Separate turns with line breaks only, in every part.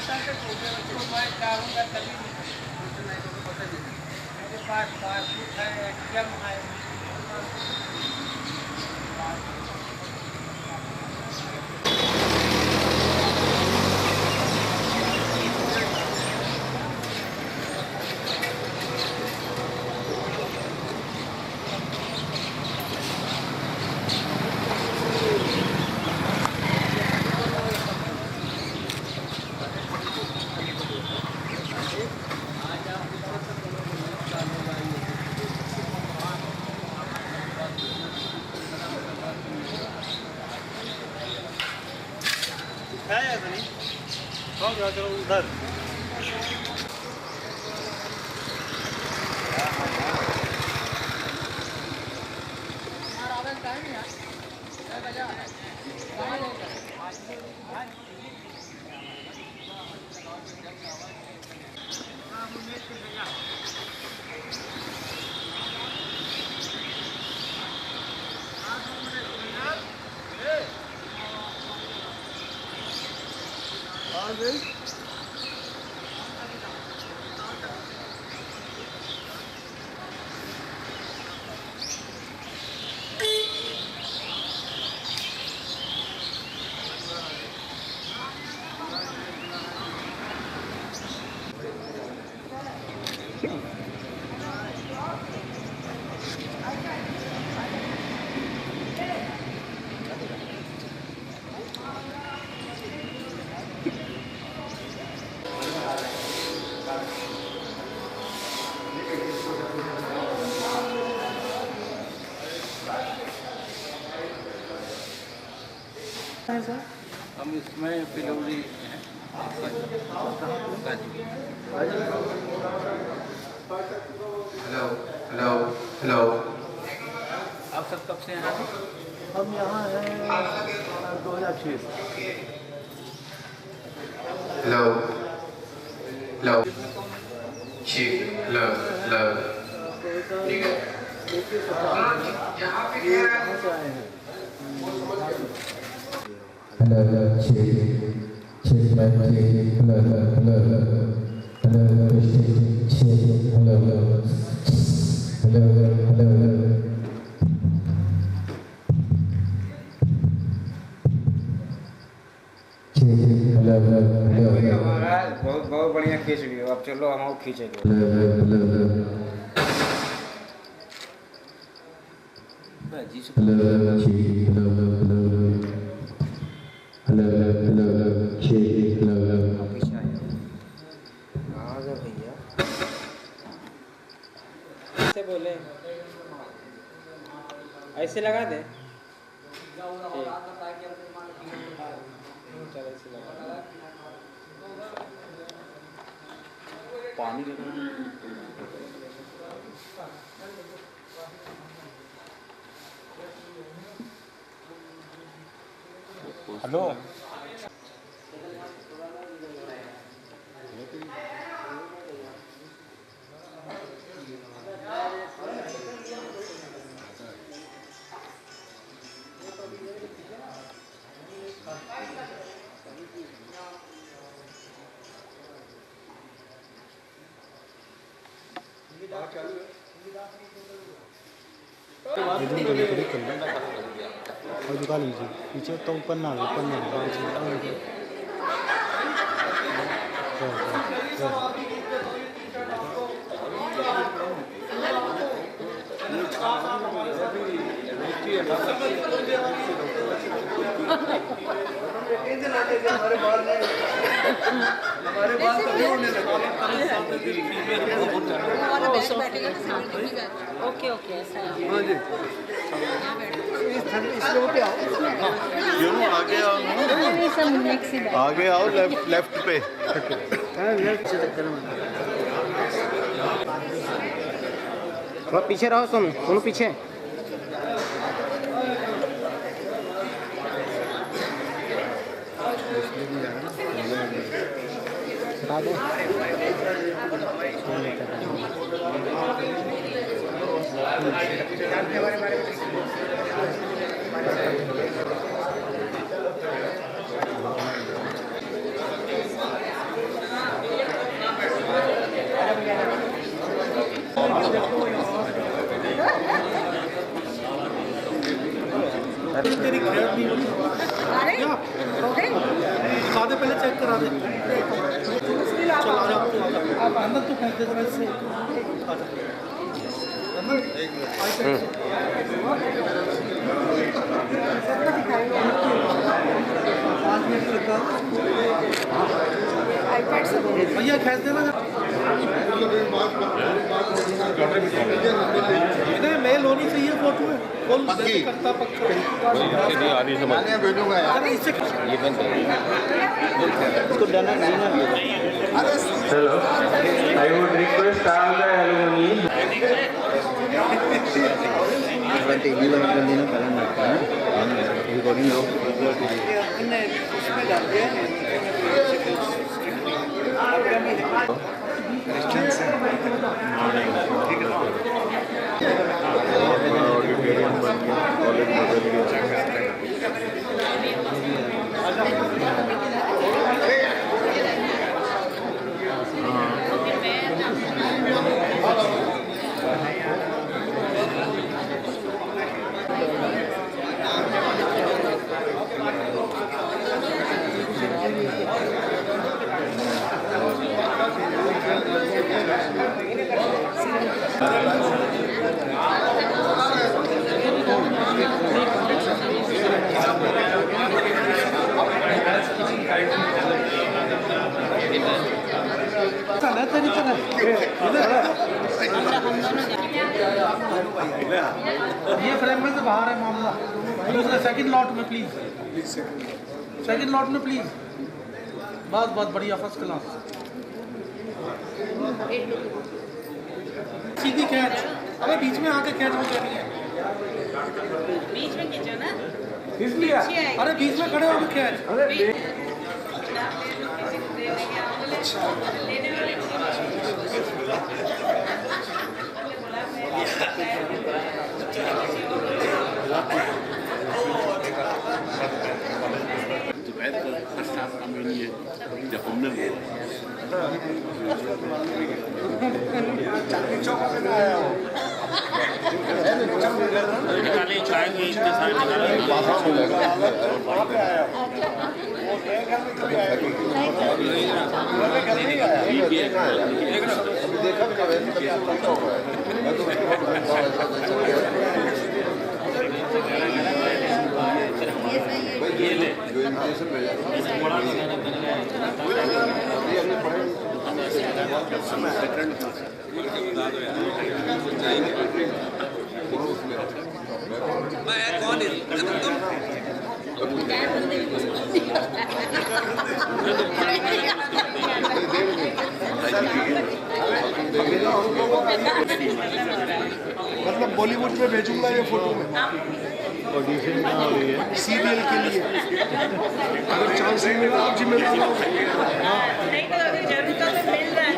मैं चाहूँगा तभी नहीं तो पता नहीं। मेरे पास पासबुक है, एटीएम है।
चलो उधर
हम इसमें पिलौरी हैं।
Hello hello hello.
आप सब कब से हैं?
हम यहाँ हैं 2006 से।
हेलो हेलो ठीक हेलो हेलो ठीक है।
कहाँ से आए हैं?
Hello hello check mic check hello hello hello check hello hello hello
बहुत बहुत बढ़िया खींच लियो। अब चलो हम खींचेंगे। पीछे आ गए भैया। ऐसे बोले ऐसे लगा दे। चल ऐसे लगा पानी
हेलो इधर को लेकर कर लो और झुका लीजिए पीछे तो ऊपर ना
हमारे बाल तभी होने लगे।
ओके ओके ऐसा है।
हाँ जी।
क्यों आगे आओ लेफ्ट पे।
थोड़ा पीछे रहो। सुनो पीछे। बता दो
पहले चेक करा दे। चल आ जाओ आप अंदर तो फेंक दे जरा इससे। आ जाओ भैया खींच देना। इधर मेल होनी चाहिए फोटो में। कौन करता पक्का
Hello. I would request all the alumni.
ये फ्रेम में से बाहर है मामला। दूसरा सेकंड लॉट में प्लीज, सेकंड लॉट में प्लीज। बस बहुत बढ़िया, फर्स्ट क्लास। सीधी कैच। अरे बीच में आके कैच हो जानी है।
बीच में खींचो ना।
इसलिए अरे बीच में खड़े होकर कैच।
मतलब बॉलीवुड में भेजूंगा ये फोटो में ऑडिशन हो रही है सीरियल के लिए। अगर चांस मिलेगा आप जिम्मेदार हो।
नहीं तो अगर जरूरत तो मिल रहा है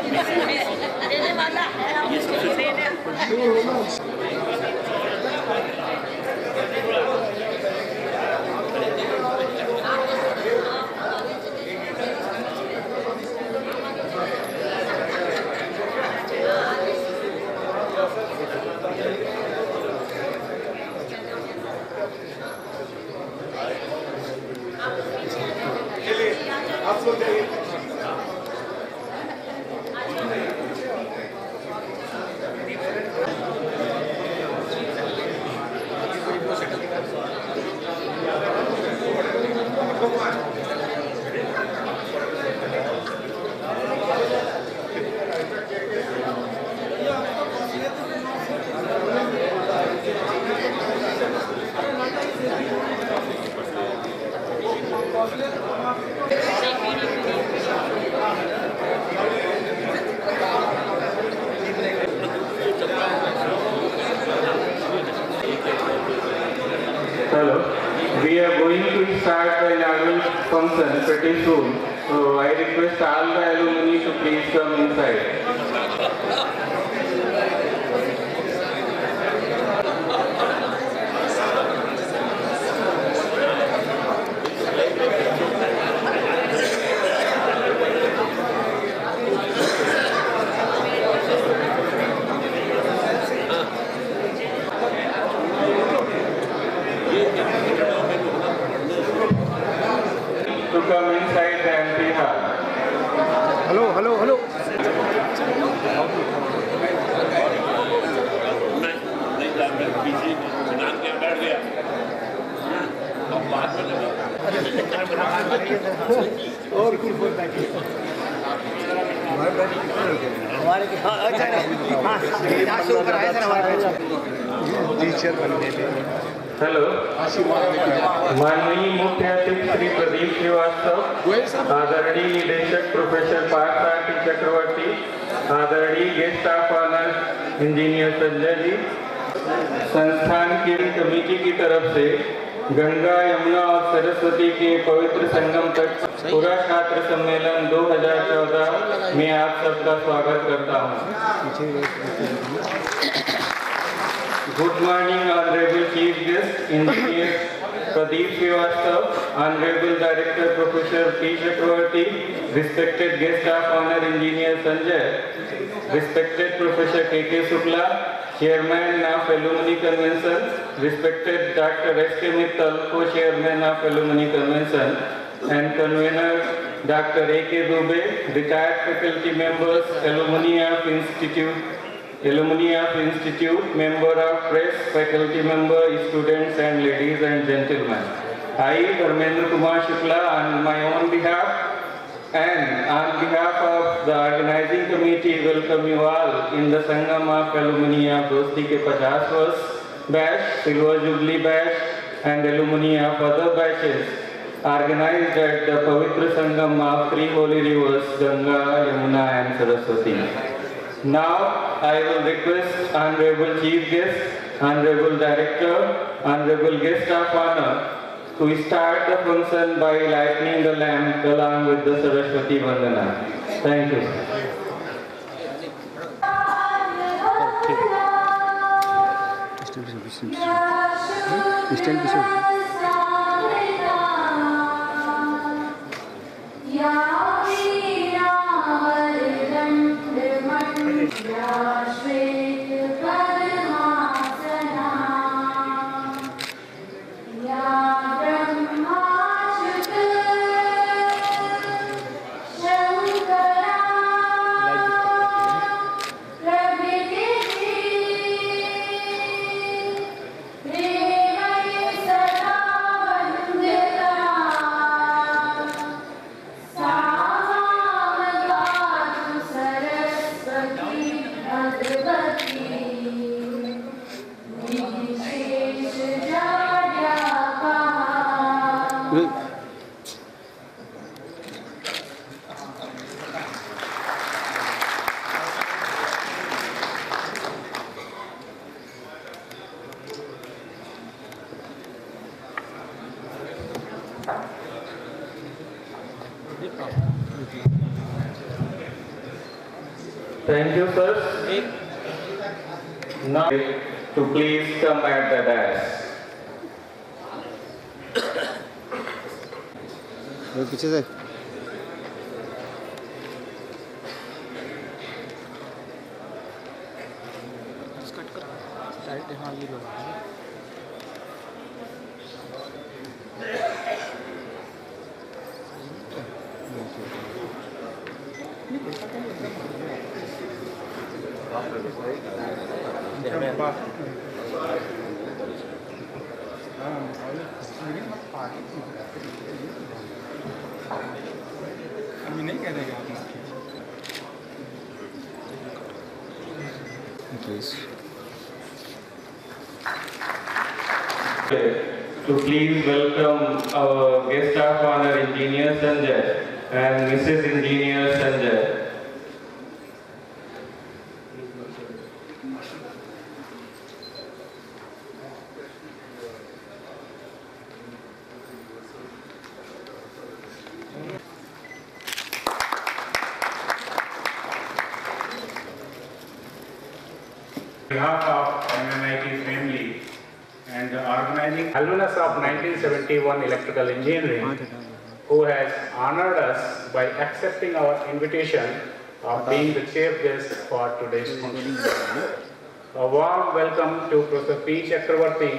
देने वाला है देने।
Hello. We are going to start the inaugural function pretty soon. So I request all the alumni to please come inside. To come inside and take
teacher बनने में
हेलो, माननीय मुख्य अतिथि श्री प्रदीप श्रीवास्तव, आदरणीय निदेशक प्रोफेसर पार्थ चक्रवर्ती, आदरणीय guest of honour engineer Sanjay ji, संस्थान की कमेटी की तरफ से गंगा, यमुना और सरस्वती के पवित्र संगम तक पूरा छात्र सम्मेलन 2014 में आप सबका स्वागत करता हूँ। Good morning, Honorable Chief Guest, Engineer Pradeep Srivastav, Honorable Director Professor P. Chakravarti, respected Guest of Honor Engineer Sanjay, respected Professor K.K. Shukla, Chairman of Alumni Convention, respected Dr. S.K. Mittal, Co-Chairman of Alumni Convention, and Convener Dr. A.K. Dubey, retired faculty members, Alumni of Institute, member of press, faculty member, students and ladies and gentlemen. I, Dharmendra Kumar Shukla, on my own behalf and on behalf of the organizing committee, welcome you all in the Sangam of Alumni of Dosti ke 50 Varsh batch, Silver Jubilee batch and alumni of other batches organized at the Pavitra Sangam of three holy rivers, Ganga, Yamuna and Saraswati. Now, I will request Honorable Chief Guest, Honorable Director, Honorable Guest of Honor to start the function by lighting the lamp along with the Saraswati Vandana. Thank you. Thank you, sir. Now, to please come at the dais.
पीछे से
To please welcome our guest of honor, Engineer Sanjay and Mrs. Engineer Sanjay.
On behalf of MMIT family and the organizing alumnus of 1971 Electrical Engineering, who has honored us by accepting our invitation of being the chief guest for today's function. A warm welcome to Professor P. Chakravarti,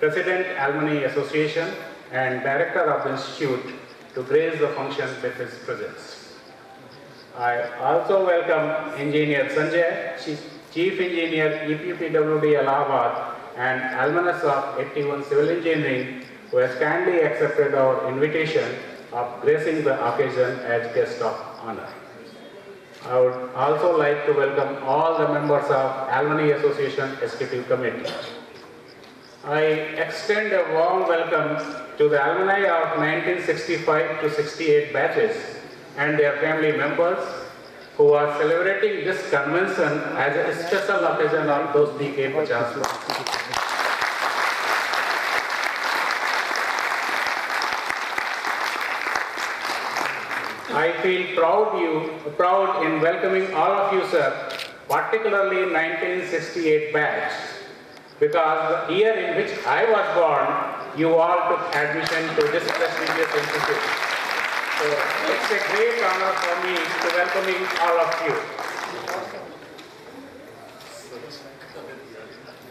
President, Alumni Association and Director of the Institute, to grace the function with his presence. I also welcome Engineer Sanjay, Chief Engineer, EPPWD Allahabad, and alumnus of 81 Civil Engineering, who has kindly accepted our invitation of gracing the occasion as guest of honor. I would also like to welcome all the members of Alumni Association Executive Committee. I extend a warm welcome to the alumni of 1965 to 68 batches and their family members who are celebrating this convention as a special occasion on Dosti Ke 50. I feel proud in welcoming all of you, sir, particularly 1968 batch, because the year in which I was born, you all took admission to this prestigious institute. So it's a great honor for me to welcoming all of you.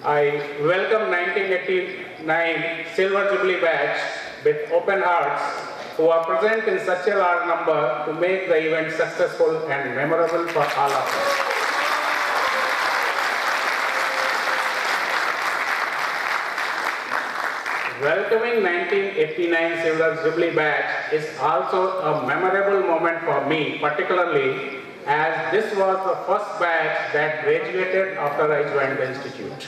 I welcome 1989 Silver Jubilee batch with open hearts, who are present in such a large number to make the event successful and memorable for all of us. Welcoming 1989 Silver Jubilee batch is also a memorable moment for me, particularly as this was the first batch that graduated after I joined the institute.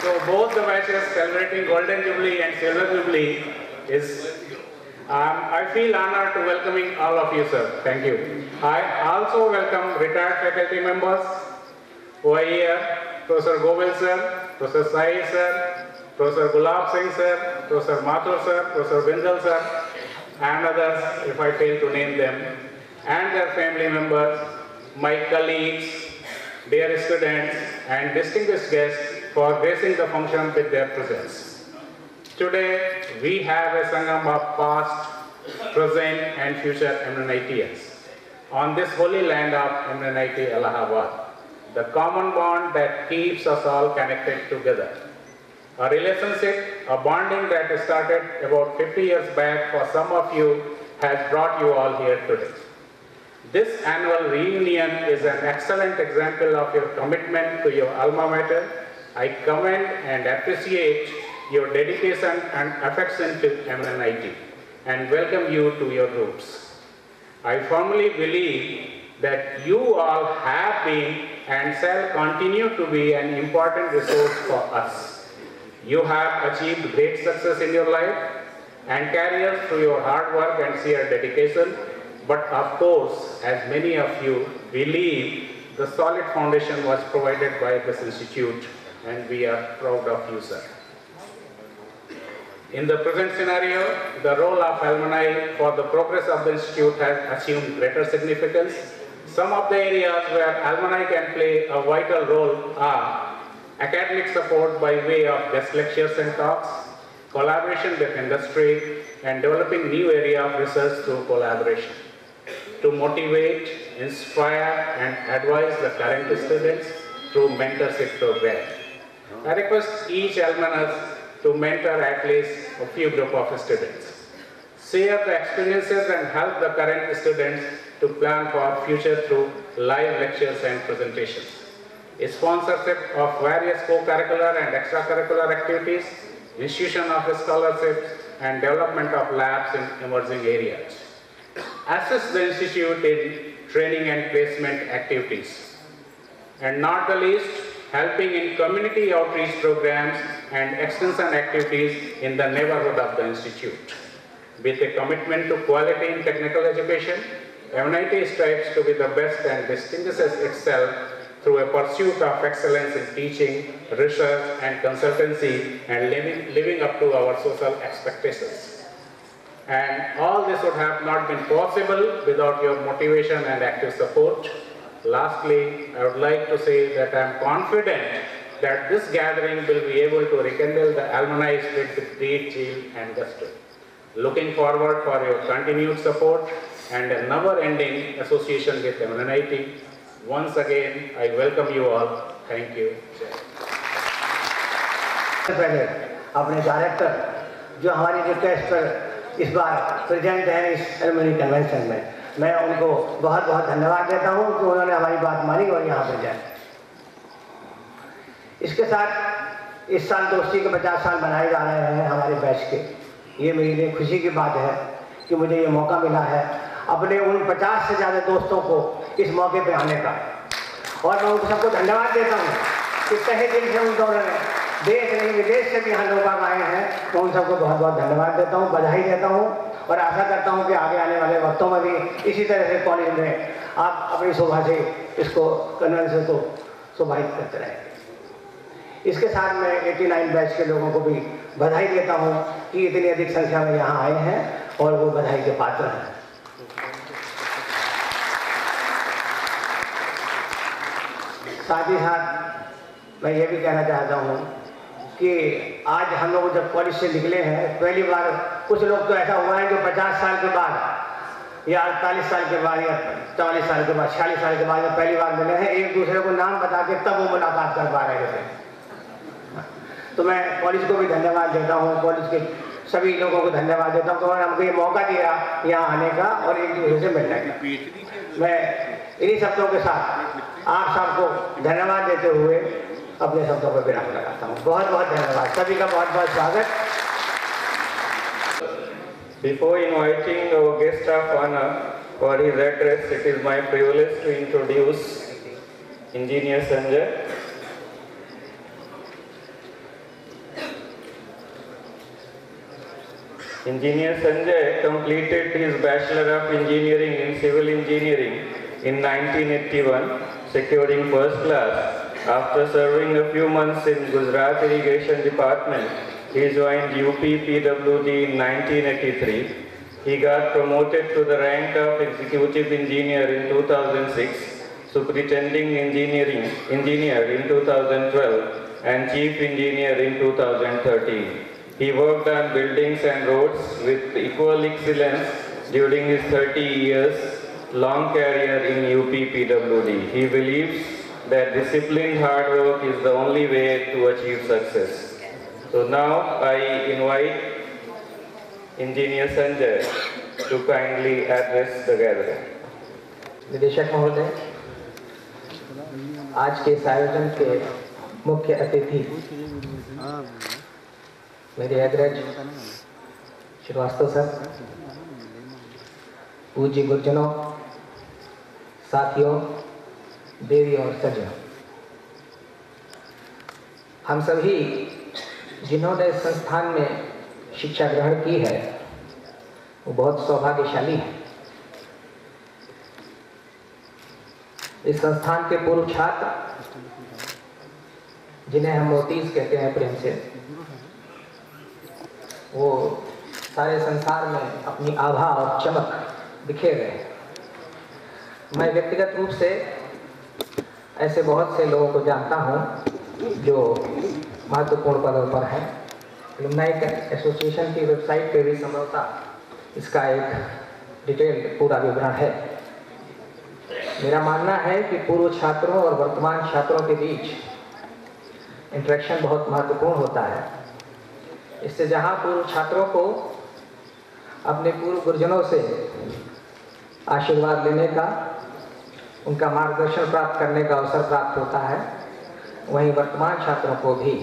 So both the batches celebrating Golden Jubilee and Silver Jubilee I feel honored to welcoming all of you, sir. Thank you. I also welcome retired faculty members who are here, Professor Govind sir, Professor Sai sir, Professor Gulab Singh sir, Professor Mathur sir, Professor Bindal sir, and others if I fail to name them, and their family members, my colleagues, dear students, and distinguished guests for gracing the function with their presence. Today, we have a sangam of past, present, and future MNITians on this holy land of MNIT Allahabad, the common bond that keeps us all connected together. A relationship, a bonding that started about 50 years back for some of you has brought you all here today. This annual reunion is an excellent example of your commitment to your alma mater. I commend and appreciate your dedication and affection to MNIT and welcome you to your roots. I firmly believe that you all have been and shall continue to be an important resource for us. You have achieved great success in your life and career through your hard work and sheer dedication, but of course, as many of you believe, the solid foundation was provided by this institute, and we are proud of you, sir. In the present scenario, the role of alumni for the progress of the institute has assumed greater significance. Some of the areas where alumni can play a vital role are academic support by way of guest lectures and talks, collaboration with industry, and developing new area of research through collaboration. To motivate, inspire, and advise the current students through mentorship program. I request each alumnus to mentor at least a few group of students. Share the experiences and help the current students to plan for future through live lectures and presentations. A sponsorship of various co-curricular and extracurricular activities, institution of scholarships, and development of labs in emerging areas. Assist the institute in training and placement activities. And not the least, helping in community outreach programs and extension activities in the neighborhood of the institute. With a commitment to quality in technical education, MNIT strives to be the best and distinguishes itself through a pursuit of excellence in teaching, research, and consultancy, and living up to our social expectations. And all this would have not been possible without your motivation and active support. Lastly, I would like to say that I am confident that this gathering will be able to rekindle the alumni spirit with great zeal and gusto. Looking forward for your continued support and a never-ending association with MNIT. Once again, I welcome you all. Thank you.
पहले अपने director जो हमारी request पर इस बार present हैं इस alumni convention में, मैं उनको बहुत बहुत धन्यवाद देता हूं कि उन्होंने हमारी बात मानी और यहां पर जाए। इसके साथ इस साल दोस्ती के 50 साल मनाए जा रहे हैं हमारे बैच के। ये मेरे लिए खुशी की बात है कि मुझे ये मौका मिला है अपने उन 50 से ज़्यादा दोस्तों को इस मौके पे आने का। और मैं उन सबको धन्यवाद देता हूँ कि तहे दिल से उन दोनों ने देश नहीं विदेश से भी यहाँ लोग आए हैं, तो उन सबको बहुत बहुत धन्यवाद देता हूँ, बधाई देता हूँ और आशा करता हूँ कि आगे आने वाले वक्तों में भी इसी तरह से कॉलेज में आप अपनी शोभा से इसको कन्वेंशन को शोभायित करते रहें। इसके साथ मैं 89 बैच के लोगों को भी बधाई देता हूँ कि इतनी अधिक संख्या में यहाँ आए हैं और वो बधाई के पात्र हैं। साथ ही साथ मैं ये भी कहना चाहता हूँ कि आज हम लोग जब कॉलेज से निकले हैं, पहली बार कुछ लोग तो ऐसा हुआ है जो 50 साल के बाद या 48 साल के बाद या 44 साल के बाद 46 साल के बाद पहली बार मिले हैं, एक दूसरे को नाम बता के तब वो मुलाकात कर पा रहे थे। तो मैं कॉलेज को भी धन्यवाद देता हूँ, कॉलेज के सभी लोगों को धन्यवाद देता हूँ कि उन्होंने हमको ये मौका दिया यहाँ आने का और एक दूसरे से मिलने का। मैं इन्हीं शब्दों के साथ आप सबको धन्यवाद देते हुए अपने शब्दों पर विराम लगाता हूँ। बहुत बहुत धन्यवाद, सभी का बहुत बहुत स्वागत।
Before inviting our guest of honor for his address, it is my privilege to introduce Engineer Sanjay. Engineer Sanjay completed his Bachelor of Engineering in Civil Engineering in 1981, securing first class. After serving a few months in Gujarat Irrigation Department, he joined UP PWD in 1983. He got promoted to the rank of Executive Engineer in 2006, Superintending Engineer in 2012, and Chief Engineer in 2013. He worked on buildings and roads with equal excellence during his 30 years long career in UP PWD. He believes that disciplined hard work is the only way to achieve success. So now I invite Engineer Sanjay to kindly address the gathering.
निदेशक महोदय, आज के इस आयोजन के मुख्य अतिथि मेरे अग्रज श्रीवास्तव सर, पूज्य गुरुजनों, साथियों, देवी और सज्जनों, हम सभी जिन्होंने इस संस्थान में शिक्षा ग्रहण की है वो बहुत सौभाग्यशाली हैं। इस संस्थान के पूर्व छात्र, जिन्हें हम मोतीज कहते हैं प्रेम से, वो सारे संसार में अपनी आभा और चमक बिखेर रहे हैं। मैं व्यक्तिगत रूप से ऐसे बहुत से लोगों को जानता हूँ जो महत्वपूर्ण पदों पर हैं। एलुमनाई एसोसिएशन की वेबसाइट पे भी संभवतः इसका एक डिटेल पूरा विवरण है। मेरा मानना है कि पूर्व छात्रों और वर्तमान छात्रों के बीच इंटरेक्शन बहुत महत्वपूर्ण होता है। इससे जहाँ पूर्व छात्रों को अपने पूर्व गुरुजनों से आशीर्वाद लेने का, उनका मार्गदर्शन प्राप्त करने का अवसर प्राप्त होता है, वहीं वर्तमान छात्रों को भी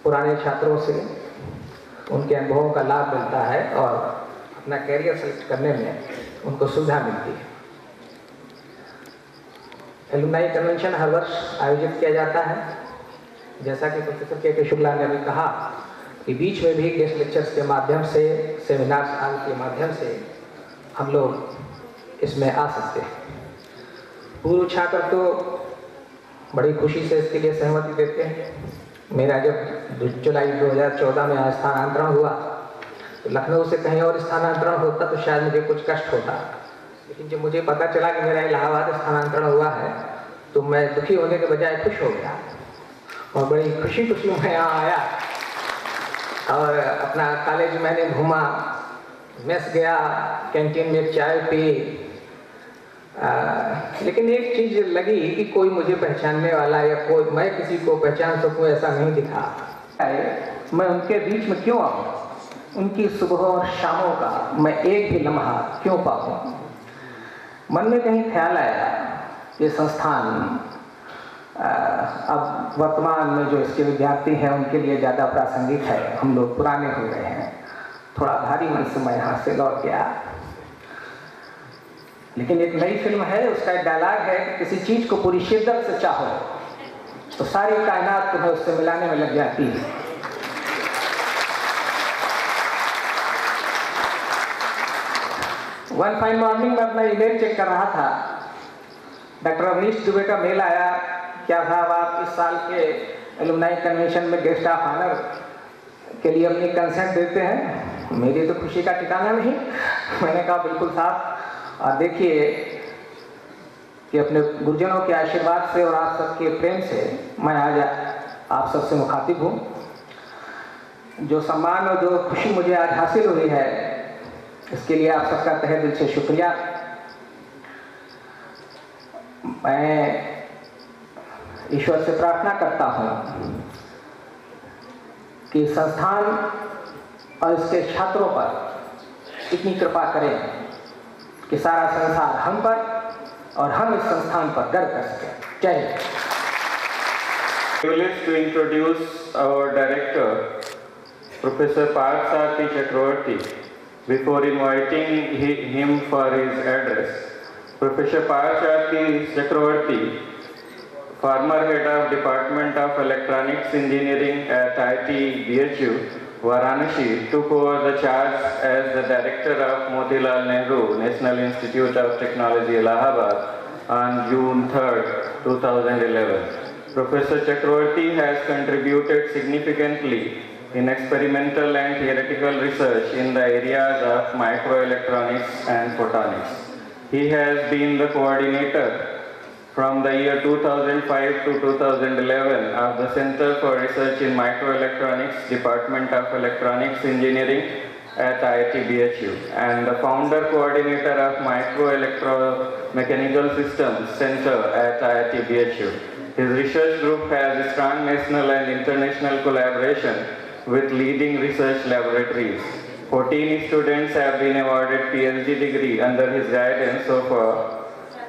पुराने छात्रों से उनके अनुभवों का लाभ मिलता है और अपना कैरियर सेलेक्ट करने में उनको सुविधा मिलती है। एलुमनाई कन्वेंशन हर वर्ष आयोजित किया जाता है। जैसा कि प्रोफेसर के शुक्ला ने भी कहा कि बीच में भी गेस्ट लेक्चर्स के माध्यम से, सेमिनार्स आदि के माध्यम से हम लोग इसमें आ सकते हैं। पूर्व छात्र तो बड़ी खुशी से इसके लिए सहमति देते हैं। मेरा जब जुलाई 2014 में स्थानांतरण हुआ तो लखनऊ से कहीं और स्थानांतरण होता तो शायद मुझे कुछ कष्ट होता, लेकिन जब मुझे पता चला कि मेरा इलाहाबाद स्थानांतरण हुआ है तो मैं दुखी होने के बजाय खुश हो गया और बड़ी खुशी मैं यहाँ आया और अपना कॉलेज मैंने घूमा, मेस गया, कैंटीन में चाय पी, लेकिन एक चीज़ लगी कि कोई मुझे पहचानने वाला या कोई मैं किसी को पहचान सकूं ऐसा नहीं दिखा। मैं उनके बीच में क्यों आऊँ, उनकी सुबह और शामों का मैं एक भी लम्हा क्यों पाऊँ। मन में कहीं ख्याल आया ये संस्थान अब वर्तमान में जो इसके विद्यार्थी हैं उनके लिए ज़्यादा प्रासंगिक है। हम लोग पुराने हो गए हैं थोड़ा भारी मन से मैं यहाँ से लौट गया। लेकिन एक नई फिल्म है, उसका एक डायलॉग है कि किसी चीज को पूरी शिद्दत से चाहो तो सारी कायनात तुम्हें उससे मिलाने में लग जाती है। वन फाइन मॉर्निंग में अपना ईमेल चेक कर रहा था, डॉक्टर अवनीश दुबे का मेल आया, क्या साहब आप इस साल के एलुमनाई कन्वेंशन में गेस्ट ऑफ ऑनर के लिए अपनी कंसेंट देते हैं। मेरी तो खुशी का ठिकाना नहीं। मैंने कहा बिल्कुल साहब, और देखिए कि अपने गुरुजनों के आशीर्वाद से और आप सबके प्रेम से मैं आज आप सबसे मुखातिब हूँ। जो सम्मान और जो खुशी मुझे आज हासिल हुई है, इसके लिए आप सबका तहे दिल से शुक्रिया। मैं ईश्वर से प्रार्थना करता हूँ कि संस्थान और इसके छात्रों पर इतनी कृपा करें कि सारा संसार हम पर और हम इस संस्थान पर गर्व कर सकें। जय Hind.
Privileged to introduce our director, Professor Parth Chakravarti. Before inviting him for his address, Professor Parth Chakravarti, former head of Department of Electronics Engineering at IIT BHU, Varanasi, took over the charge as the director of Motilal Nehru National Institute of Technology, Allahabad on June 3, 2011. Professor Chakravarti has contributed significantly in experimental and theoretical research in the areas of microelectronics and photonics. He has been the coordinator from the year 2005 to 2011 of the Center for Research in Microelectronics, Department of Electronics Engineering at IIT BHU, and the founder coordinator of Microelectromechanical Systems Center at IIT BHU. His research group has strong national and international collaboration with leading research laboratories. 14 students have been awarded PhD degree under his guidance so far.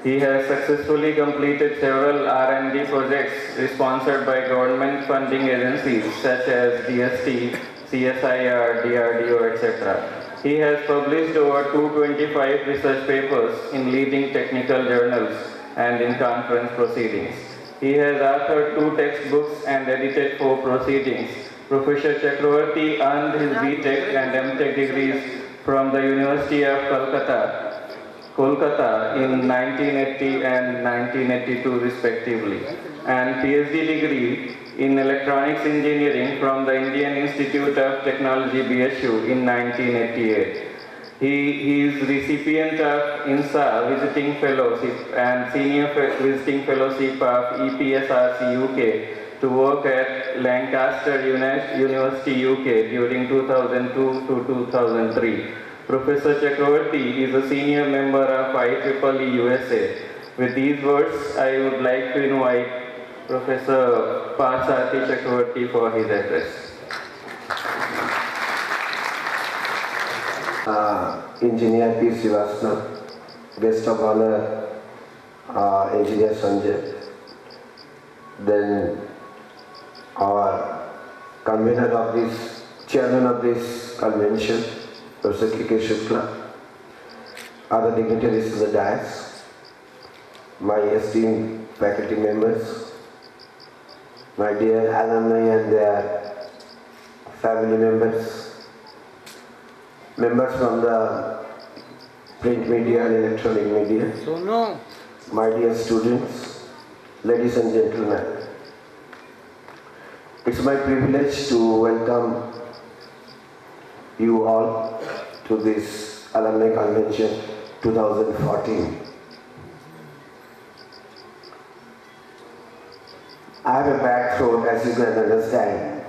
He has successfully completed several R&D projects sponsored by government funding agencies such as DST, CSIR, DRDO, etc. He has published over 225 research papers in leading technical journals and in conference proceedings. He has authored 2 textbooks and edited 4 proceedings. Professor Chakravarti earned his BTech and MTech degrees from the University of Kolkata in 1980 and 1982 respectively, and PhD degree in Electronics Engineering from the Indian Institute of Technology BHU in 1988. He is recipient of INSA Visiting Fellowship and Senior Visiting Fellowship of EPSRC UK to work at Lancaster University UK during 2002 to 2003. Professor Chakravarti is a senior member of IEEE USA. With these words, I would like to invite Professor Parth Chakravarti for his address.
Engineer P. Srivastava, guest of honor, Engineer Sanjay, then our convener of this, chairman of this convention, Professor K.K. Shukla, other dignitaries of the dais, my esteemed faculty members, my dear alumni and their family members, members from the print media and electronic media, my dear students, ladies and gentlemen. It's my privilege to welcome you all to this Alumni Convention 2014. I have a bad throat, as you can understand.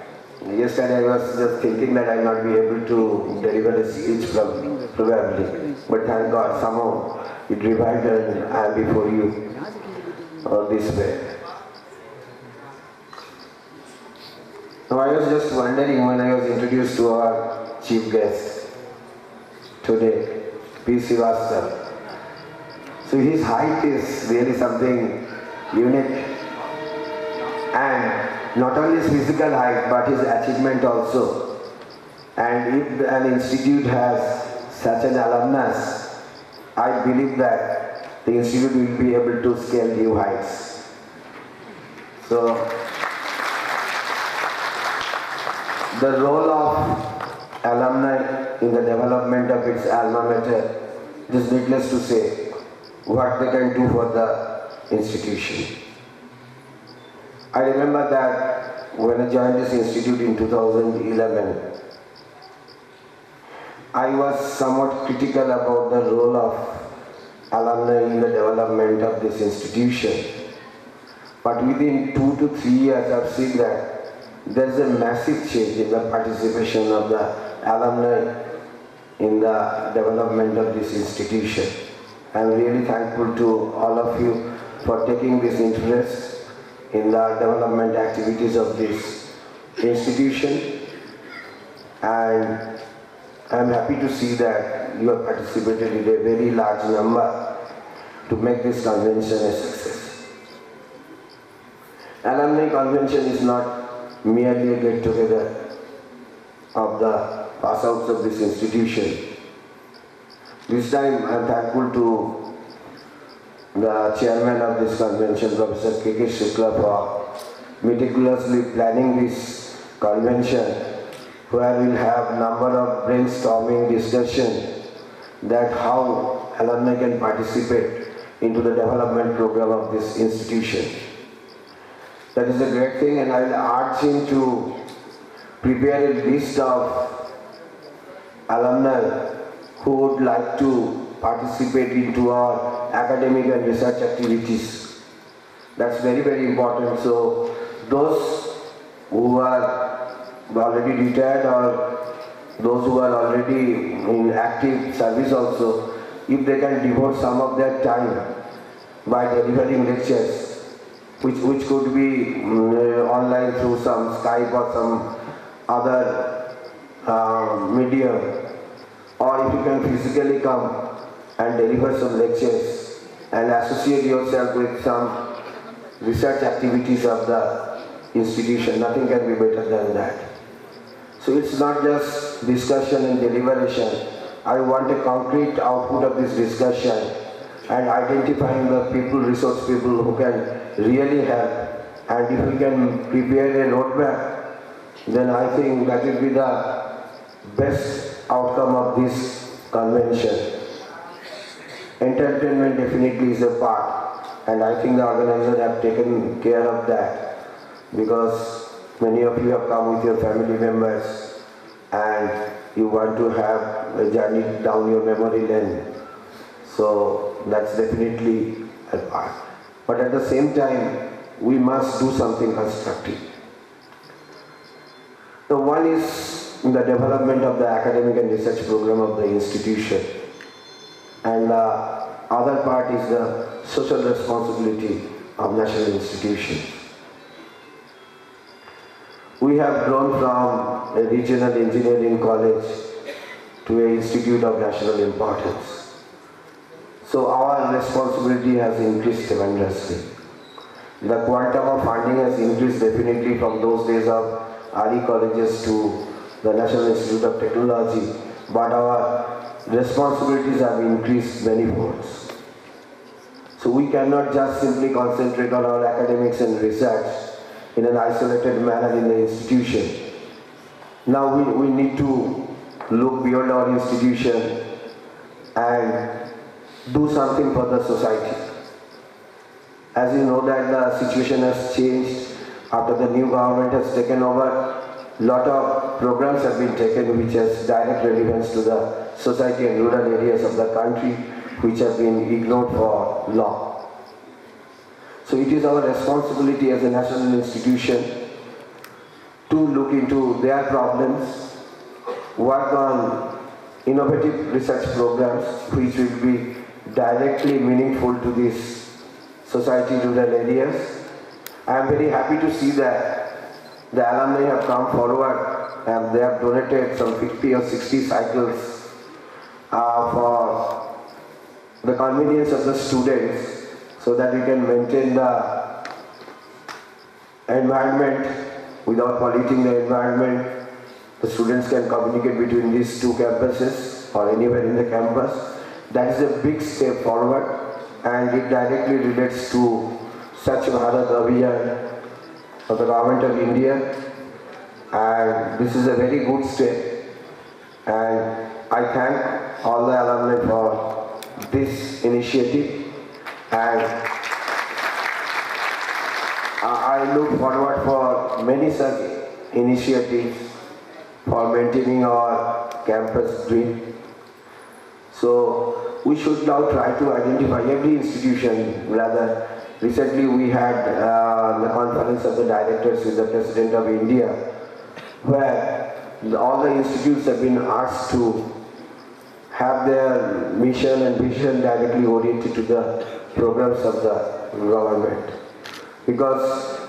Yesterday I was just thinking that I will not be able to deliver a speech probably, but thank God somehow it revived and I am before you this way. Now I was just wondering when I was introduced to our chief guest today, P. Srivastava. So his height is really something unique, and not only his physical height but his achievement also. And if an institute has such an alumnus, I believe that the institute will be able to scale new heights. So, the role of alumni in the development of its alma mater, it is needless to say what they can do for the institution. I remember that when I joined this institute in 2011, I was somewhat critical about the role of alumni in the development of this institution. But within 2 to 3 years, I've seen that there is a massive change in the participation of the alumni in the development of this institution. I'm really thankful to all of you for taking this interest in the development activities of this institution, and I'm happy to see that you have participated in a very large number to make this convention a success. Alumni convention is not merely a get-together of the pass-outs of this institution. This time I'm thankful to the chairman of this convention, Professor K.K. Shukla, for meticulously planning this convention, where we'll have number of brainstorming discussion that how alumni can participate into the development program of this institution. That is a great thing, and I'll urge him to prepare a list of alumni who would like to participate into our academic and research activities. That's very, very important. So those who are already retired or those who are already in active service also, if they can devote some of their time by delivering lectures, which could be online through some Skype or some other medium, or if you can physically come and deliver some lectures and associate yourself with some research activities of the institution, nothing can be better than that. So it's not just discussion and deliberation. I want a concrete output of this discussion and identifying the people, resource people who can really help. And if we can prepare a roadmap, then I think that will be the best outcome of this convention. Entertainment definitely is a part, and I think the organizers have taken care of that, because many of you have come with your family members and you want to have a journey down your memory lane. So that's definitely a part. But at the same time, we must do something constructive. The one is in the development of the academic and research program of the institution, and the other part is the social responsibility of national institutions. We have grown from a regional engineering college to an institute of national importance. So our responsibility has increased tremendously. The quantum of funding has increased definitely from those days of RE colleges to the National Institute of Technology, but our responsibilities have increased many folds. So we cannot just simply concentrate on our academics and research in an isolated manner in the institution. Now we need to look beyond our institution and do something for the society. As you know that the situation has changed after the new government has taken over. Lot of programs have been taken which has direct relevance to the society and rural areas of the country, which have been ignored for long. So it is our responsibility as a national institution to look into their problems, work on innovative research programs which will be directly meaningful to these society rural areas. I am very happy to see that the alumni have come forward and they have donated some 50 or 60 cycles for the convenience of the students, so that we can maintain the environment without polluting the environment, the students can communicate between these two campuses or anywhere in the campus. That is a big step forward, and it directly relates to Swachh Bharat Abhiyan of the Government of India, and this is a very good step, and I thank all the alumni for this initiative, and I look forward for many such initiatives for maintaining our campus dream. So we should now try to identify every institution. Rather, recently we had the conference of the directors with the President of India, where all the institutes have been asked to have their mission and vision directly oriented to the programs of the government. Because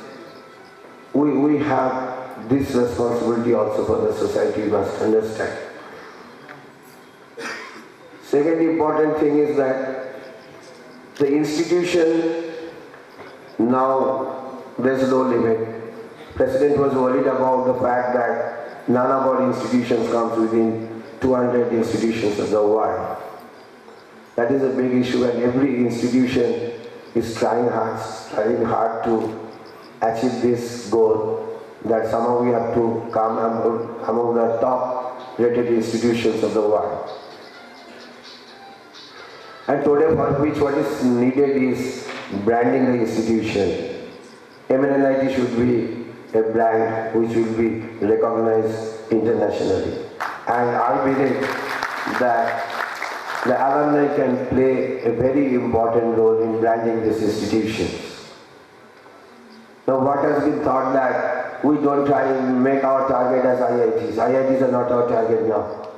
we have this responsibility also for the society, you must understand. Second important thing is that the institution, now there's no limit. President was worried about the fact that none of our institutions comes within 200 institutions of the world. That is a big issue, and every institution is trying hard to achieve this goal, that somehow we have to come among the top rated institutions of the world. And today, for which what is needed is branding the institution. MNNIT should be a brand which will be recognized internationally. And I believe that the alumni can play a very important role in branding these institutions. Now, what has been thought that we don't try and make our target as IITs. IITs are not our target now.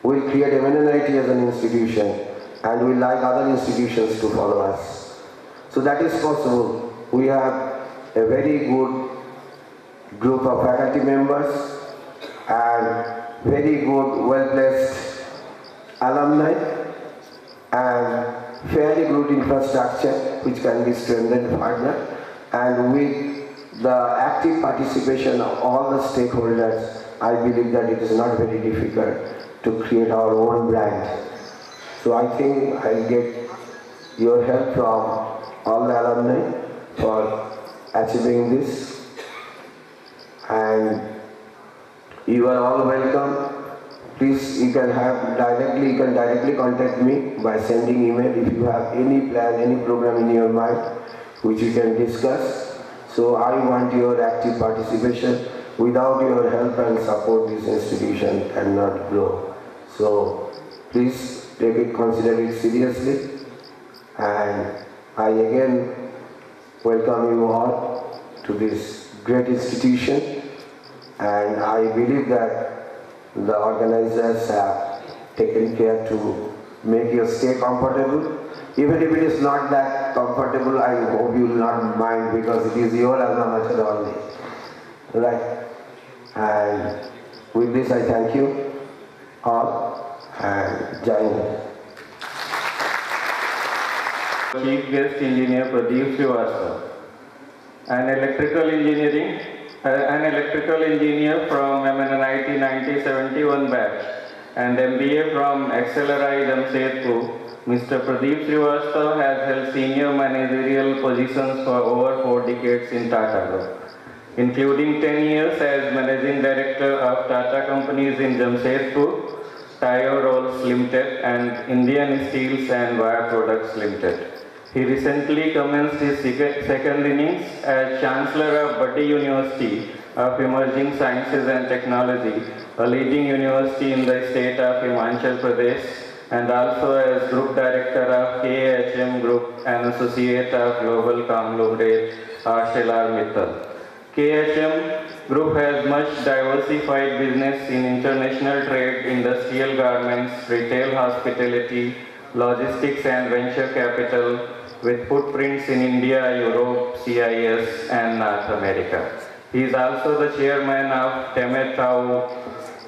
We'll create MNNIT as an institution, and we like other institutions to follow us. So that is possible. We have a very good group of faculty members and very good, well-placed alumni and fairly good infrastructure which can be strengthened further, and with the active participation of all the stakeholders, I believe that it is not very difficult to create our own brand. So I think I'll get your help from all the alumni for achieving this, and you are all welcome. Please, you can directly contact me by sending email if you have any plan, any program in your mind which you can discuss. So I want your active participation. Without your help and support, this institution cannot grow. So please consider it seriously, and I again welcome you all to this great institution, and I believe that the organizers have taken care to make you stay comfortable. Even if it is not that comfortable, I hope you will not mind, because it is your alma mater only. Right? And with this I thank you all, and Jai Hind.
Chief Guest Engineer Pradeep Srivastava, an electrical engineer from MNNIT 1971 batch and MBA from XLRI Jamshedpur. Mr. Pradeep Srivastava has held senior managerial positions for over 4 decades in Tata Group, including 10 years as Managing Director of Tata Companies in Jamshedpur, Tire Rolls Limited and Indian Steels and Wire Products Limited. He recently commenced his second innings as Chancellor of Baddi University of Emerging Sciences and Technology, a leading university in the state of Himachal Pradesh, and also as Group Director of KHM Group, an associate of global conglomerate ArcelorMittal. KHM Group has much diversified business in international trade, industrial garments, retail hospitality, logistics and venture capital, with footprints in India, Europe, CIS and North America. He is also the chairman of Temirtau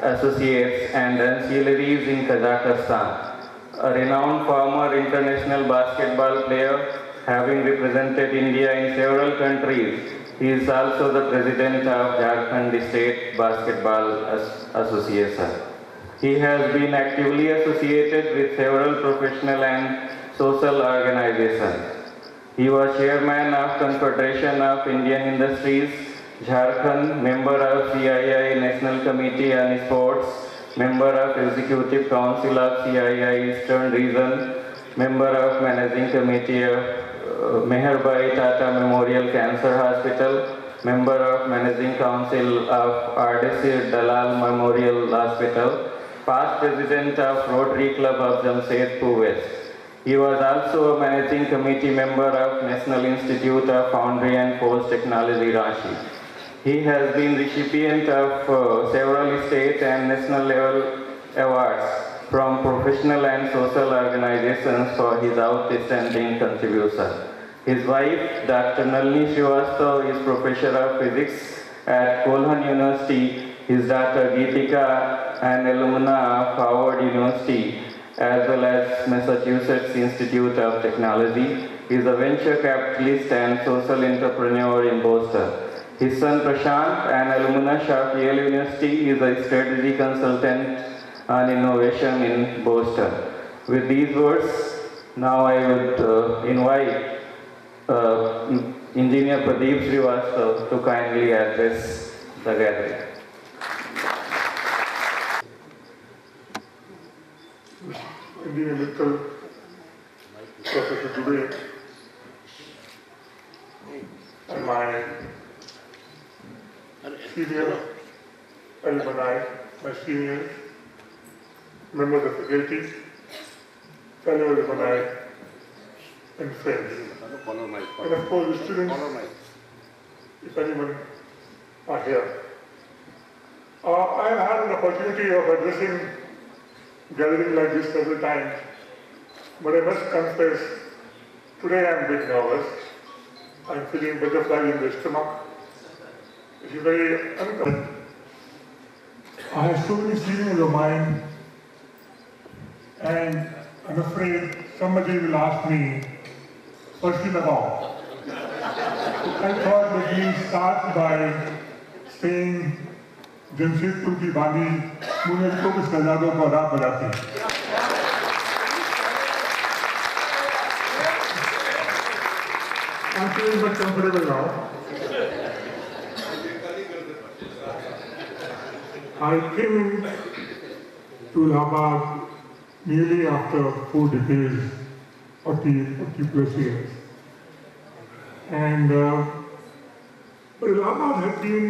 Associates and Ancillaries in Kazakhstan, a renowned former international basketball player, having represented India in several countries, He is also the president of Jharkhand State Basketball Association. He has been actively associated with several professional and social organizations. He was chairman of Confederation of Indian Industries, Jharkhand, member of CII National Committee on Sports, member of Executive Council of CII Eastern Region, member of Managing Committee of Meherbai Tata Memorial Cancer Hospital, member of Managing Council of RDC Dalal Memorial Hospital, past president of Rotary Club of Jamshedpur West. He was also a managing committee member of National Institute of Foundry and Forge Technology, Ranchi. He has been recipient of several state and national level awards from professional and social organizations for his outstanding contribution. His wife, Dr. Nalini Srivastava, is professor of physics at Kolhan University. His daughter Geetika, an alumna of Howard University, as well as Massachusetts Institute of Technology, is a venture capitalist and social entrepreneur in Boston. His son Prashant, an alumnus of Yale University, is a strategy consultant on innovation in Boston. With these words, now I would invite Engineer Pradeep Srivastava to kindly address the gathering.
Engineer Mittal, Professor Dubey, and my senior alumni, my seniors, members of faculty, fellow alumni, and friends. And of course the students, if anyone are here. I have had an opportunity of addressing gathering like this several times, but I must confess, today I am a bit nervous. I am feeling butterflies in the stomach. It is very uncomfortable. I have so many feelings of mine, and I'm afraid somebody will ask me, firstly about. I thought that we start by saying, Jamshedpur की बानी मुझे तो कुछ शहजादों को राह बताती है। I'm feeling much comfortable now. I came to Allahabad nearly after 4 decades, 40 plus years. And but Allahabad had been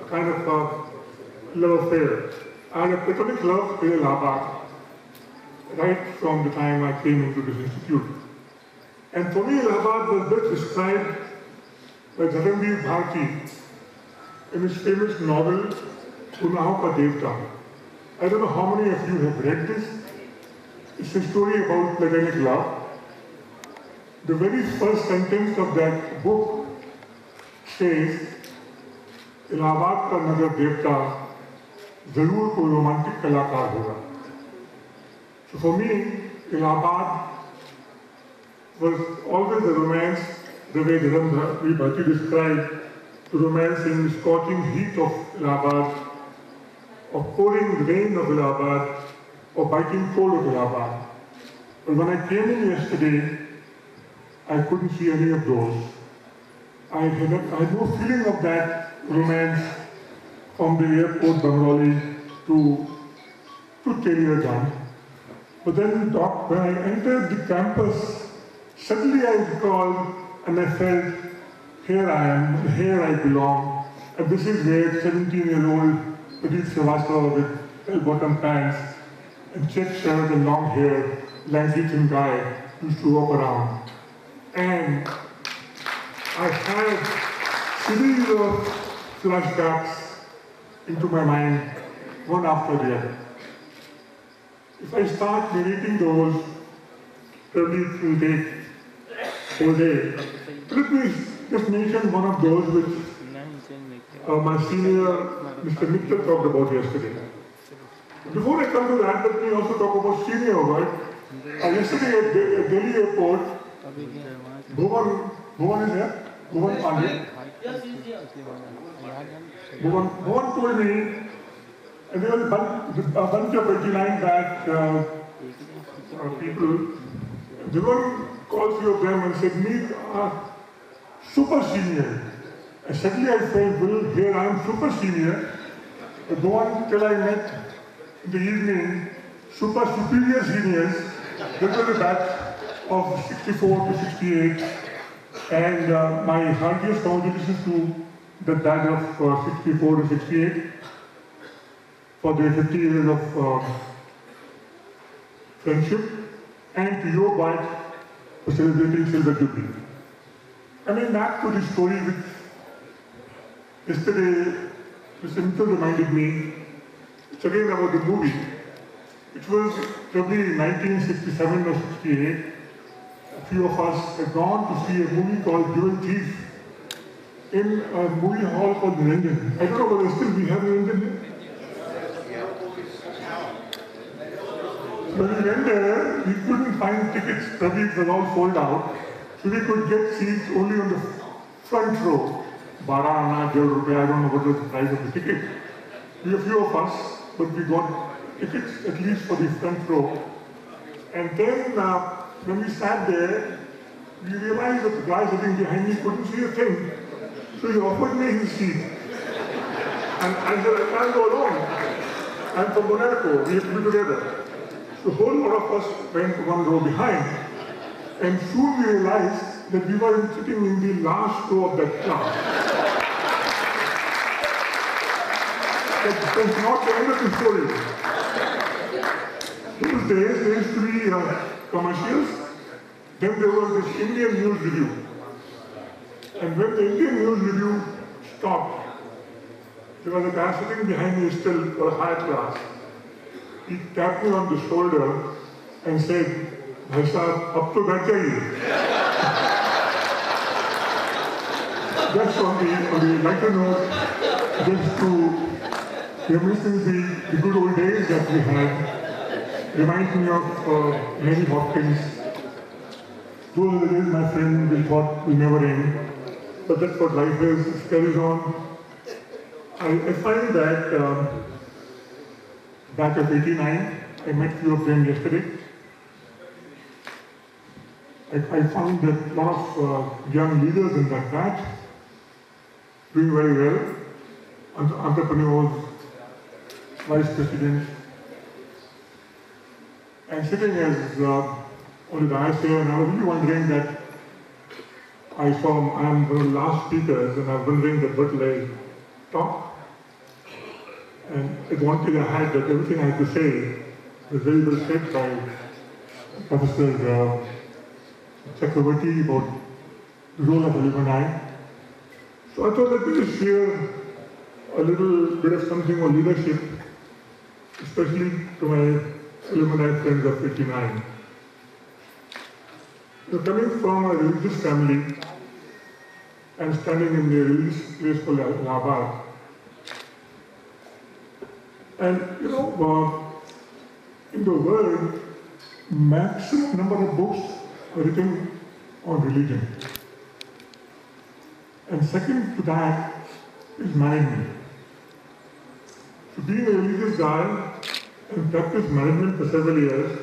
kind of a love affair. I had a platonic love for Allahabad right from the time I came into this institute. And for me, Allahabad was best described by Dharamveer Bharti in his famous novel, Gunaahon Ka Devta. I don't know how many of you have read this. It's a story about platonic love. The very first sentence of that book says, Allahabad का नगर देवता जरूर कोई romantic कलाकार होगा. So for me, Allahabad was always a romance, the way Dharamveer Bharti described the romance in the scorching heat of Allahabad, of pouring rain of Allahabad, or biting cold of Allahabad. But when I came in yesterday, I couldn't see any of those. I had no feeling of that romance from the airport Bamroli to Teliajan. But then when I entered the campus, suddenly I recalled and I felt, here I am, here I belong. And this is where 17-year-old Pradeep Srivastava with bell-bottom pants and check shirt and long hair, lanky thin guy, used to walk around. And I had series of flashbacks into my mind, one after the other. If I start narrating those, probably it will take all day. Let me just mention one of those which my senior, Mr. Mittal, talked about yesterday. Before I come to that, let me also talk about senior work. Yesterday at Delhi airport, Bhuvan is here? Bhuvan Pandey.
Yes, he's here.
Bhuvan told me, and there was a bunch of 89 batch people. Bhuvan called few of them and said, "Meet are super senior." And suddenly I felt, well, here I am super senior. But Bhuvan, till I met in the evening, super superior seniors. This was a batch of 64 to 68. And my heartiest congratulations to the batch of 64 to 68 for their 50 years of friendship, and to your batch for celebrating Silver Jubilee. Coming back to this story, which yesterday Mr. Mittal reminded me, it's again about the movie, which was probably 1967 or 68. A few of us had gone to see a movie called Jewel Thief in a movie hall called Niranjan. I don't know whether still we have Niranjan here. When we went there, we couldn't find tickets, probably it was all sold out. So we could get seats only on the front row. 12 Anna, 12 rupees, I don't know what was the price of the ticket. We were few of us, but we got tickets at least for the front row. And then when we sat there, we realized that the guy sitting behind me couldn't see a thing. So he offered me his seat. And I said, I can't go alone. I'm from Monaco, we have to be together. So a whole lot of us went to one row behind. And soon we realized that we were sitting in the last row of that class. That's not the end of the story. Those days, there used to be commercials. Then there was this Indian News Review. And when the Indian News Review stopped, there was a guy sitting behind me still for a higher class. He tapped me on the shoulder and said, "Bhai sahab, ab to baith jaiye." Just on the lighter note, just to reminiscing the good old days that we had, reminds me of Mary Hopkins. Those are the days, my friend, we thought will never end. But that's what life is, it carries on. I find that back at 89, I met few of them yesterday. I found that a lot of young leaders in that batch doing very well, entrepreneurs, vice presidents, and sitting as on the dais here, and I was really wondering that I am one of the last speakers, and I was wondering that what will I talk? And the advantage I had that everything I had to say was very well said by Professor Chakravarti about the role of alumni. So I thought that we should share a little bit of something on leadership, especially to my alumni friends of 89. Coming from a religious family and standing in the religious place called Allahabad, and in the world, maximum number of books are written on religion. And second to that is management. So being a religious guy and practiced management for several years,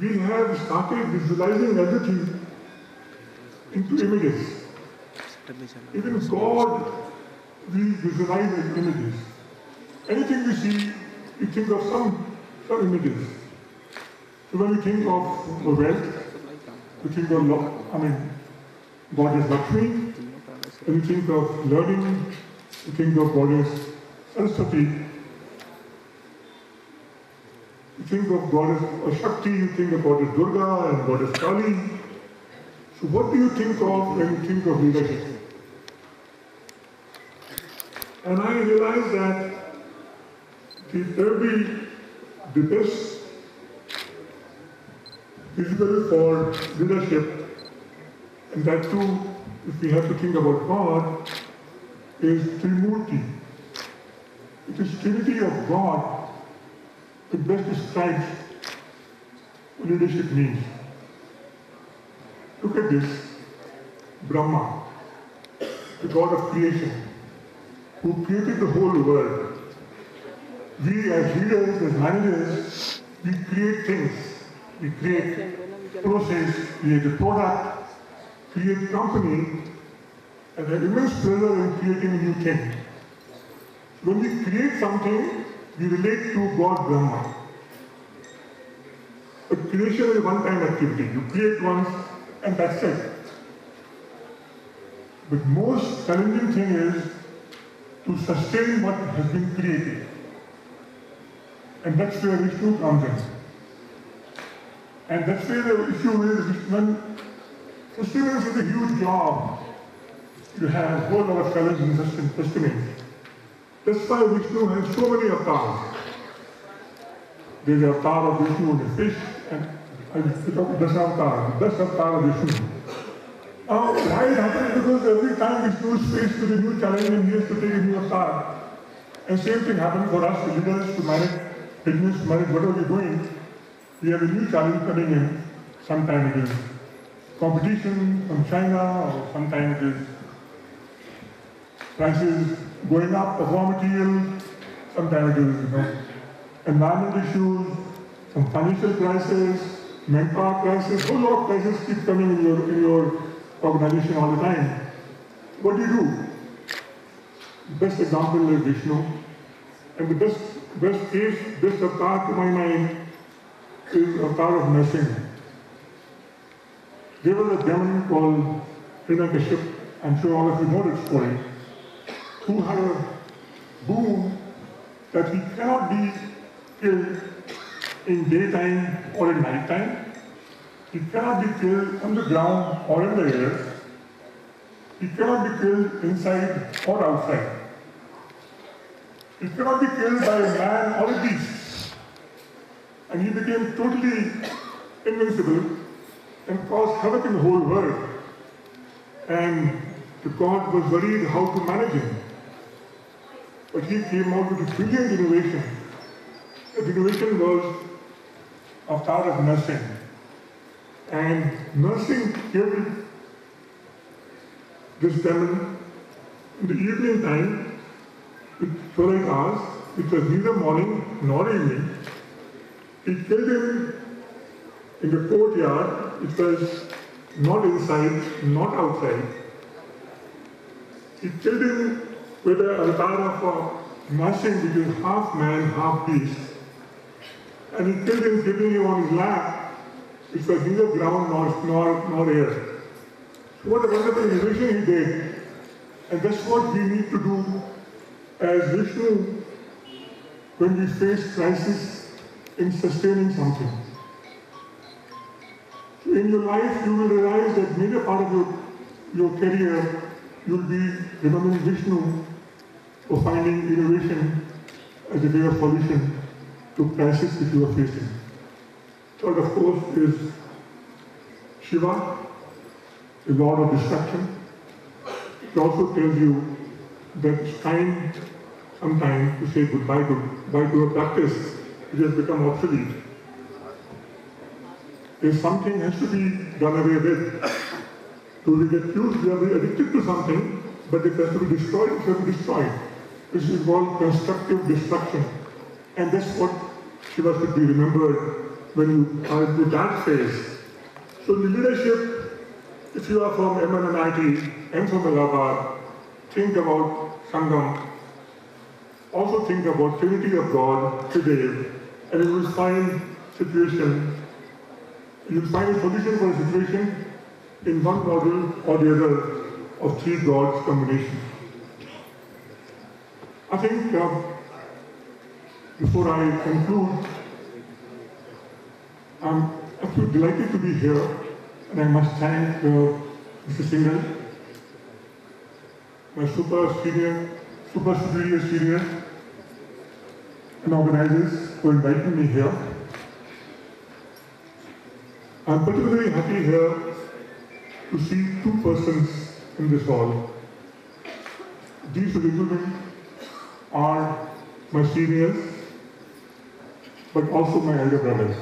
we have started visualizing everything into images. Even God, we visualize as images. Anything we see, we think of some images. So when we think of wealth, we think of Goddess Lakshmi. When we think of learning, we think of Goddess Saraswati. You think of Goddess Shakti, you think of Goddess Durga and Goddess Kali. So what do you think of when you think of leadership? And I realized that the best physical for leadership, and that too, if we have to think about God, is Trimurti. It is Trinity of God that best describes what leadership means. Look at this. Brahma, the God of creation, who created the whole world. We as leaders, as managers, we create things. We create process, create a product, create company, and have immense pleasure in creating a new thing. When we create something, we relate to God Brahma. But creation is a one-time activity. You create once and that's it. But most challenging thing is to sustain what has been created. And that's where Vishnu comes in. And that's where the issue is when sustenance is a huge job. You have a whole lot of challenge in sustenance. That's why Vishnu has so many avatars. There's the avatar of Vishnu in the fish, and Dasavatar, the avatar of Vishnu. Why it happens? Because every time Vishnu is faced with a new challenge and he has to take a new avatar. And same thing happens for us, the leaders, to manage business, to manage whatever we're doing. We have a new challenge coming in. Sometimes it is competition from China, or sometimes it is prices going up of raw material, sometimes it is, environmental issues, some financial crisis, manpower crisis, whole lot of crises keep coming in your organization all the time. What do you do? Best example is Vishnu. And the best case, best avatar to my mind is avatar of nursing. There was a demon called Hiranyakashipu, I'm sure all of you know that story, who had a boon that he cannot be killed in daytime or in nighttime. He cannot be killed on the ground or in the air. He cannot be killed inside or outside. He cannot be killed by a man or a beast. And he became totally invincible and caused havoc in the whole world. And the god was worried how to manage him. But he came out with a brilliant innovation. The innovation was avatar of nursing. And nursing killed this demon in the evening time with 12 hours, which was neither morning nor evening. He killed him in the courtyard, which was not inside, not outside. He killed him with an avatar of nursing, which is half man, half beast. And he killed him, keeping him on his lap, which was neither ground nor air. So what a wonderful innovation he did. And that's what we need to do as Vishnu when we face crisis in sustaining something. So in your life, you will realize that major part of your career, you will be remembering Vishnu for finding innovation as a way of solution to crisis which you are facing. Third, of course, is Shiva, the Lord of Destruction. It also tells you that it's time, sometime, to say goodbye to a practice which has become obsolete. If something has to be done away with, to we get used, we are very addicted to something, but it has to be destroyed, it has to be destroyed. This is called constructive destruction. And that's what Shiva should be remembered when you are into that phase. So in the leadership, if you are from MNNIT and from Allahabad, think about Sangam. Also think about Trinity of God today, and you will find situation, you will find a solution for a situation in one model or the other of three gods combination. I think before I conclude, I'm absolutely delighted to be here, and I must thank Mr. Singhal, my super superior senior, and organizers for inviting me here. I'm particularly happy here to see two persons in this hall. These two gentlemen are my seniors, but also my elder brothers.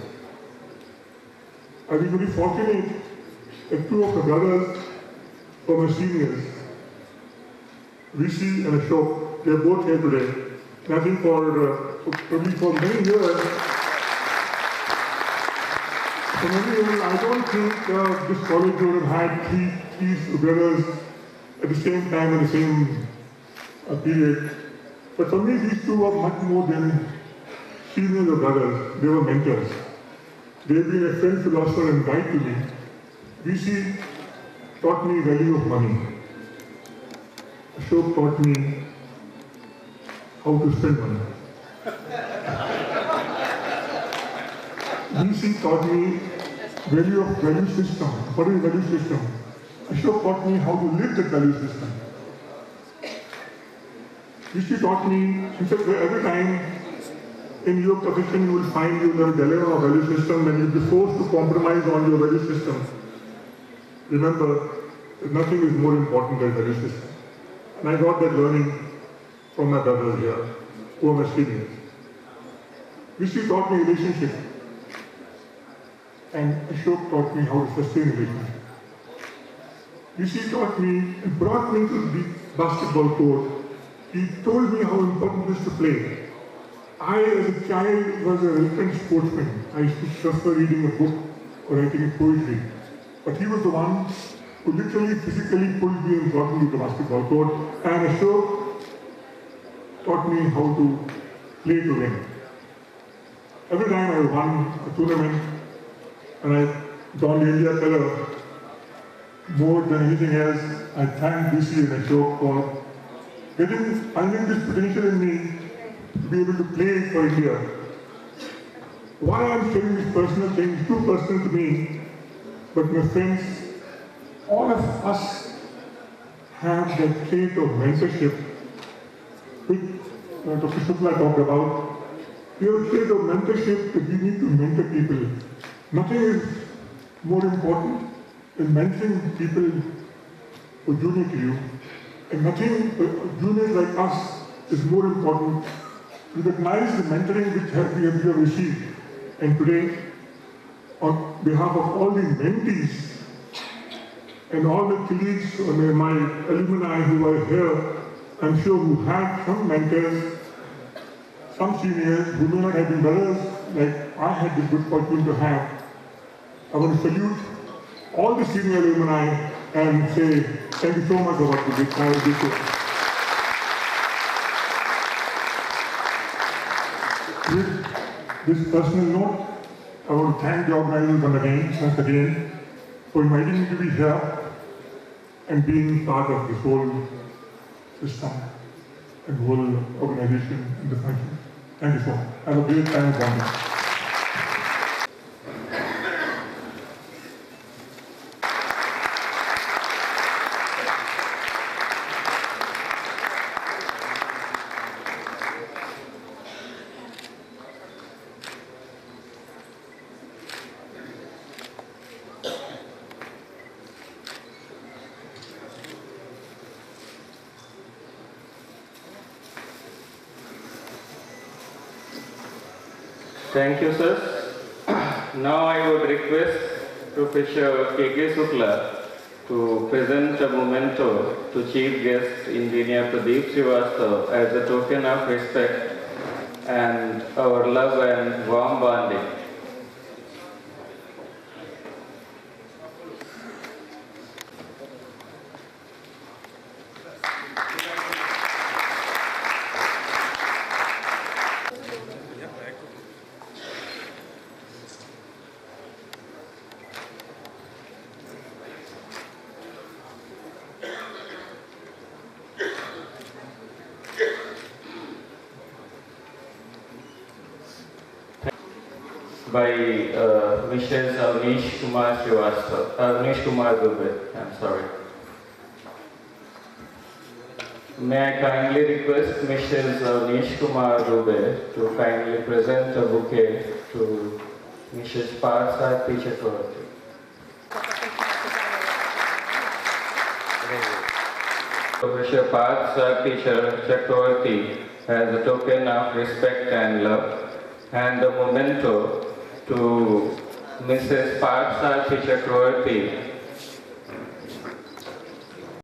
I've been very fortunate that two of the brothers for my seniors, Rishi and Ashok. They are both here today. And I think for many years, I don't think this college would have had three brothers at the same time at the same period. But for me, these two were much more than seniors or brothers. They were mentors. They've been a friend, philosopher, and guide to me. Rishi taught me value of money. Ashok taught me how to spend money. Rishi taught me value system. What is value system? Ashok taught me how to live that value system. Rishi taught me, in fact, every time in your profession you will find you have a dilemma of value system and you'll be forced to compromise on your value system. Remember, nothing is more important than value system. And I got that learning from my brothers here, who are my seniors. Rishi taught me relationship. And Ashok taught me how to sustain relationship. Rishi taught me and brought me to the basketball court. He told me how important it is to play. I, as a child, was a reluctant sportsman. I used to prefer reading a book or writing poetry. But he was the one who literally, physically pulled me and brought me to the basketball court. And Ashok taught me how to play to win. Every time I won a tournament and I donned the India color, more than anything else, I thank Rishi and Ashok for finding this potential in me to be able to play for India. Why I'm sharing this personal thing is too personal to me, but my friends, all of us have that trait of mentorship which Dr. Shukla talked about. We have a trait of mentorship that we need to mentor people. Nothing is more important than mentoring people who are junior to you. And nothing, juniors like us, is more important. Recognize the mentoring which we have received. And today, on behalf of all the mentees and all the colleagues and my alumni who are here, I'm sure who have some mentors, some seniors who may not have been brothers like I had the good fortune to have. I want to salute all the senior alumni and say thank you so much for what you did. Have a good day. With this personal note, I want to thank the organizers once again for inviting me to be here and being part of this whole system and whole organization in the function. Thank you so much. Have a great time at Bombay.
Thank you, sir. Now I would request Professor K.K. Shukla to present a memento to Chief Guest Engineer Pradeep Srivastava as a token of respect and our love and warm bonding. By Mrs. Avnish Kumar Srivastava, Avnish Kumar Dubey, I'm sorry. May I kindly request Mrs. Avnish Kumar Dubey to kindly present a bouquet to Mrs. Partha Chakravarti. Professor Partha Chakravarti as a token of respect and love and a memento to Mrs. Partha Chakravarti